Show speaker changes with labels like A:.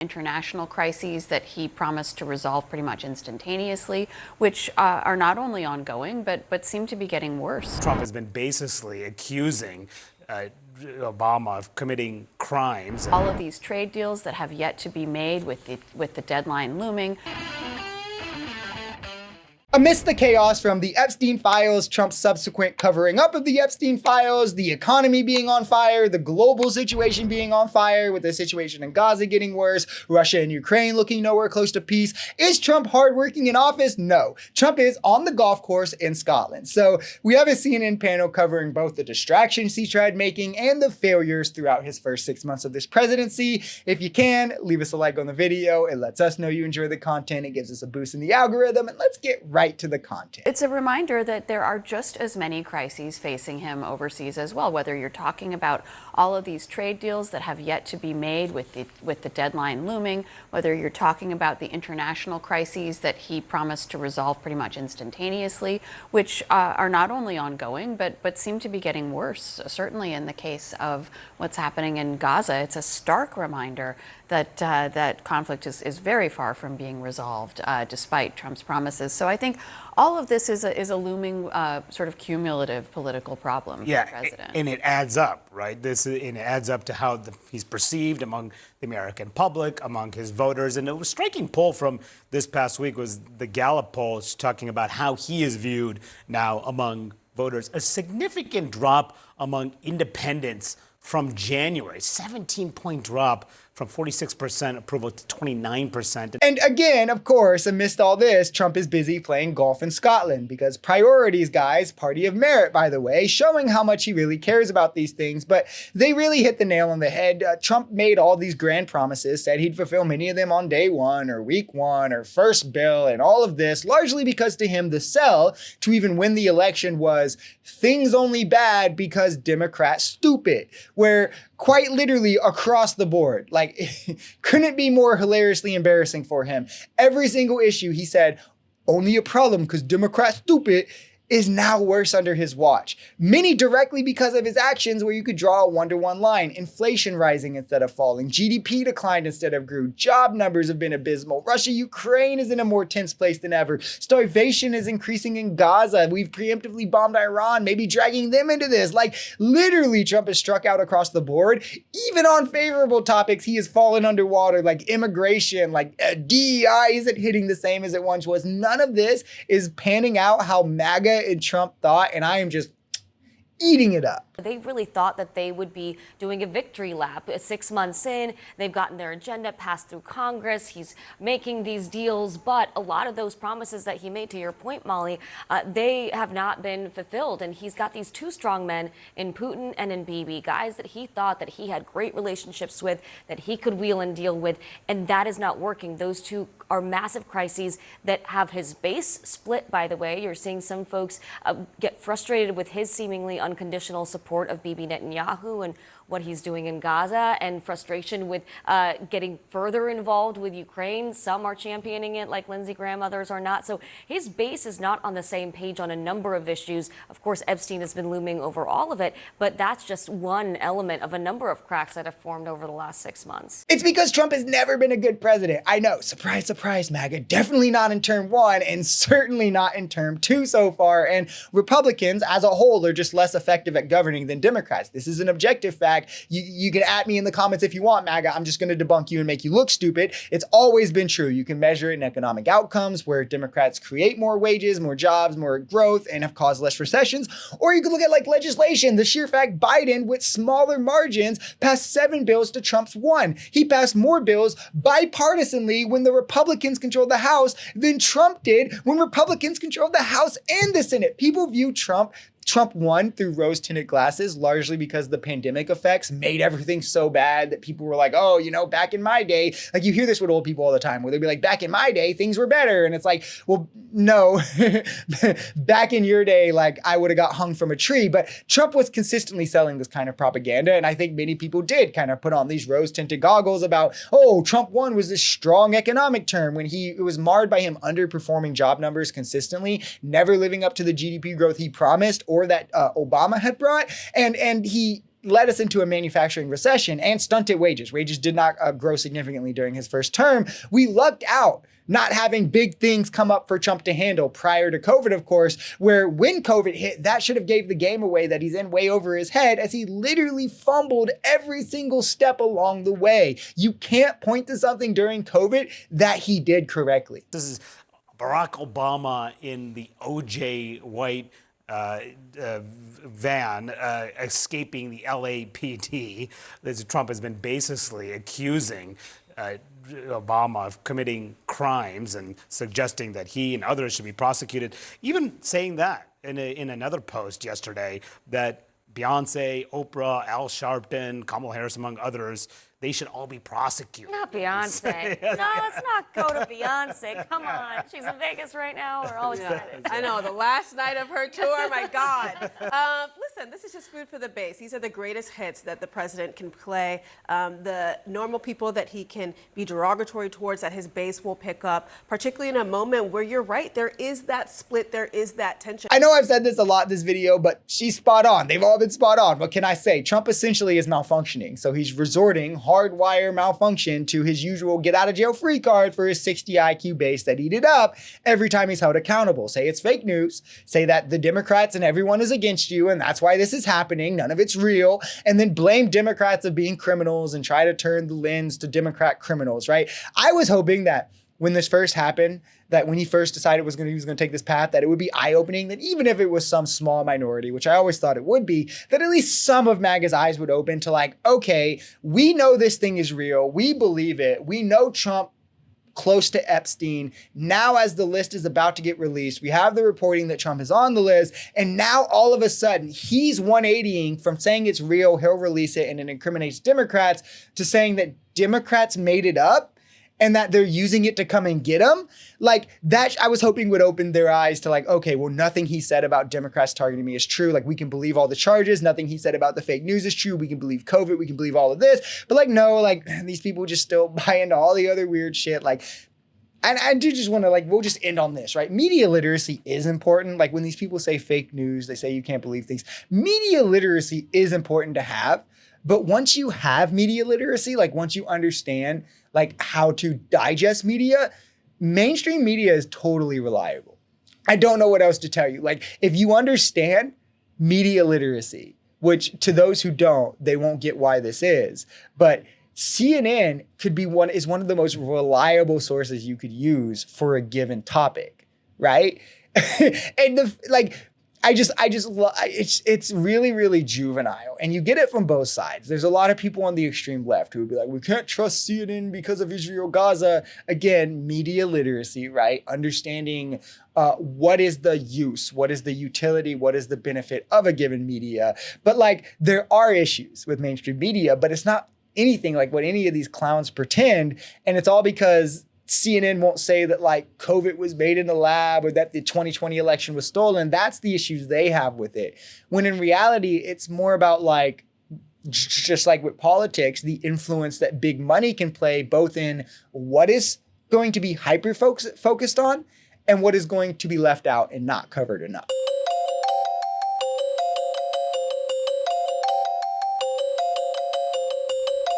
A: international crises that he promised to resolve pretty much instantaneously, which are not only ongoing, but seem to be getting worse.
B: Trump has been baselessly accusing Obama of committing crimes.
A: All of these trade deals that have yet to be made with the deadline looming.
C: Amidst the chaos from the Epstein files, Trump's subsequent covering up of the Epstein files, the economy being on fire, the global situation being on fire with the situation in Gaza getting worse, Russia and Ukraine looking nowhere close to peace. Is Trump hardworking in office? No. Trump is on the golf course in Scotland. So we have a CNN panel covering both the distractions he tried making and the failures throughout his first 6 months of this presidency. If you can, leave us a like on the video. It lets us know you enjoy the content. It gives us a boost in the algorithm. And let's get right to the content.
A: It's a reminder that there are just as many crises facing him overseas as well, whether you're talking about all of these trade deals that have yet to be made with the deadline looming, whether you're talking about the international crises that he promised to resolve pretty much instantaneously, which are not only ongoing, but seem to be getting worse. Certainly in the case of what's happening in Gaza, it's a stark reminder that that conflict is very far from being resolved, despite Trump's promises. So I think all of this is a looming sort of cumulative political problem for the president.
B: And it adds up, right? And it adds up to how he's perceived among the American public, among his voters. And a striking poll from this past week was the Gallup poll talking about how he is viewed now among voters. A significant drop among independents from January, 17-point drop from 46% approval to 29%.
C: And again, of course, amidst all this, Trump is busy playing golf in Scotland because priorities, guys, party of merit, by the way, showing how much he really cares about these things. But they really hit the nail on the head. Trump made all these grand promises, said he'd fulfill many of them on day one or week one or first bill and all of this, largely because to him, the sell to even win the election was things only bad because Democrats stupid, where quite literally across the board, like couldn't be more hilariously embarrassing for him. Every single issue he said, only a problem because Democrats stupid, is now worse under his watch. Many directly because of his actions where you could draw a one-to-one line. Inflation rising instead of falling. GDP declined instead of grew. Job numbers have been abysmal. Russia, Ukraine is in a more tense place than ever. Starvation is increasing in Gaza. We've preemptively bombed Iran, maybe dragging them into this. Like literally Trump has struck out across the board. Even on favorable topics, he has fallen underwater, like immigration, like DEI isn't hitting the same as it once was. None of this is panning out how MAGA and Trump thought, and I am just eating it up.
D: They really thought that they would be doing a victory lap. 6 months in, they've gotten their agenda passed through Congress. He's making these deals, but a lot of those promises that he made, to your point, Molly, they have not been fulfilled. And he's got these two strong men in Putin and in Bibi, guys that he thought that he had great relationships with, that he could wheel and deal with, and that is not working. Those two are massive crises that have his base split, by the way. You're seeing some folks get frustrated with his seemingly unconditional support of Bibi Netanyahu and what he's doing in Gaza, and frustration with getting further involved with Ukraine. Some are championing it like Lindsey Graham, others are not. So his base is not on the same page on a number of issues. Of course, Epstein has been looming over all of it, but that's just one element of a number of cracks that have formed over the last 6 months.
C: It's because Trump has never been a good president. I know, surprise, surprise, MAGA. Definitely not in term one and certainly not in term two so far. And Republicans as a whole are just less effective at governing than Democrats. This is an objective fact. You can at me in the comments if you want, MAGA. I'm just going to debunk you and make you look stupid. It's always been true. You can measure it in economic outcomes where Democrats create more wages, more jobs, more growth, and have caused less recessions. Or you can look at like legislation. The sheer fact Biden, with smaller margins, passed 7 bills to Trump's 1. He passed more bills bipartisanly when the Republicans controlled the House than Trump did when Republicans controlled the House and the Senate. People view Trump won through rose-tinted glasses, largely because the pandemic effects made everything so bad that people were like, oh, you know, back in my day, like you hear this with old people all the time, where they'd be like, back in my day, things were better. And it's like, well, no, back in your day, like I would have got hung from a tree. But Trump was consistently selling this kind of propaganda. And I think many people did kind of put on these rose-tinted goggles about, oh, Trump 1 was this strong economic term, when it was marred by him underperforming job numbers consistently, never living up to the GDP growth he promised or that Obama had brought. And he led us into a manufacturing recession and stunted wages. Wages did not grow significantly during his first term. We lucked out not having big things come up for Trump to handle prior to COVID, of course, where when COVID hit, that should have gave the game away that he's in way over his head as he literally fumbled every single step along the way. You can't point to something during COVID that he did correctly.
B: This is Barack Obama in the OJ White van escaping the LAPD. Trump has been basically accusing Obama of committing crimes and suggesting that he and others should be prosecuted. Even saying that in another post yesterday that Beyonce, Oprah, Al Sharpton, Kamala Harris, among others, they should all be prosecuted.
D: Not Beyonce. No, let's not go to Beyonce. Come on. She's in Vegas right now. We're all excited.
E: I know, the last night of her tour, my God. Listen, this is just food for the base. These are the greatest hits that the president can play. The normal people that he can be derogatory towards, that his base will pick up, particularly in a moment where you're right, there is that split, there is that tension.
C: I know I've said this a lot in this video, but she's spot on. They've all been spot on. What can I say? Trump essentially is malfunctioning. So he's resorting hardwire malfunction to his usual get out of jail free card for his 60 IQ base that he did up every time he's held accountable. Say it's fake news, say that the Democrats and everyone is against you and that's why this is happening, none of it's real, and then blame Democrats of being criminals and try to turn the lens to Democrat criminals, right? I was hoping that when this first happened, that when he first decided he was going to take this path, that it would be eye-opening, that even if it was some small minority, which I always thought it would be, that at least some of MAGA's eyes would open to like, okay, we know this thing is real. We believe it. We know Trump close to Epstein. Now, as the list is about to get released, we have the reporting that Trump is on the list. And now all of a sudden he's 180ing from saying it's real, he'll release it and it incriminates Democrats, to saying that Democrats made it up and that they're using it to come and get him. Like that, I was hoping would open their eyes to like, okay, well, nothing he said about Democrats targeting me is true. Like we can believe all the charges. Nothing he said about the fake news is true. We can believe COVID. We can believe all of this. But like, no, like these people just still buy into all the other weird shit. Like, and I do just want to like, we'll just end on this, right? Media literacy is important. Like when these people say fake news, they say you can't believe things. Media literacy is important to have. But once you have media literacy, like once you understand like how to digest media, mainstream media is totally reliable. I don't know what else to tell you. Like if you understand media literacy, which to those who don't, they won't get why this is, but CNN is one of the most reliable sources you could use for a given topic, right? And it's really, really juvenile. And you get it from both sides. There's a lot of people on the extreme left who would be like, we can't trust CNN because of Israel, Gaza. Again, media literacy, right? Understanding what is the use, what is the utility, what is the benefit of a given media. But like, there are issues with mainstream media, but it's not anything like what any of these clowns pretend. And it's all because CNN won't say that like COVID was made in the lab or that the 2020 election was stolen. That's the issues they have with it. When in reality, it's more about like, just like with politics, the influence that big money can play both in what is going to be hyper focused on and what is going to be left out and not covered enough.